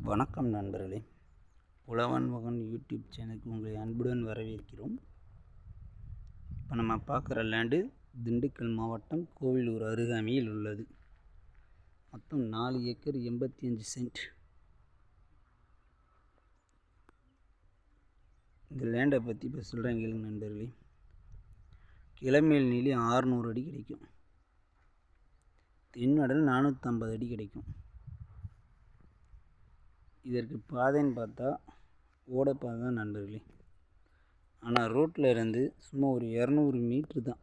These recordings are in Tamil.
வணக்கம் நண்பர்களே, உழவன் மகன் யூடியூப் சேனலுக்கு உங்களை அன்புடன் வரவேற்கிறோம். இப்போ நம்ம பார்க்குற லேண்டு திண்டுக்கல் மாவட்டம் கோவிலூர் அருகாமையில் உள்ளது. மொத்தம் 4 ஏக்கர் 85 சென்ட். இந்த லேண்டை பற்றி இப்போ சொல்கிறேன் கேளுங்க நண்பர்களே. கிளமேல் நீளி 600 அடி கிடைக்கும். தென்வடல் 450 அடி கிடைக்கும். இதற்கு பாதைன்னு பார்த்தா ஓடப்பாதை தான் நண்பர்களே. ஆனால் ரோட்டில் இருந்து சும்மா ஒரு 200 மீட்ரு தான்.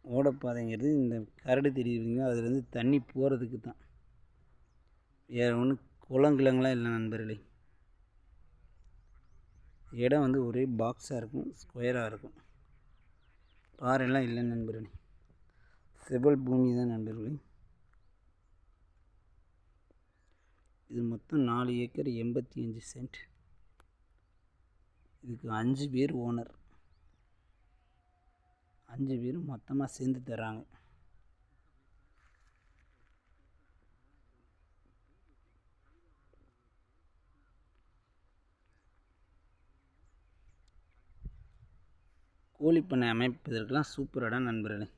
ஓடப்பாதைங்கிறது இந்த கரடு தெரியுதுங்க, அதுலேருந்து தண்ணி போகிறதுக்கு தான், வேறு ஒன்றும் குளங்கிழங்கெலாம் இல்லை நண்பர்களே. இடம் வந்து ஒரே பாக்ஸாக இருக்கும், ஸ்கொயராக இருக்கும், பாறைலாம் இல்லை நண்பர்களே. செவல் பூமி தான் நண்பர்களே. இது மொத்தம் 4 ஏக்கர் 85 சென்ட். இதுக்கு 5 பேர் ஓனர். 5 பேரும் மொத்தமாக சேர்ந்து தராங்க. கோழிப்பண்ணை அமைப்பதற்கெல்லாம் சூப்பர் இடம் நண்பர்களே.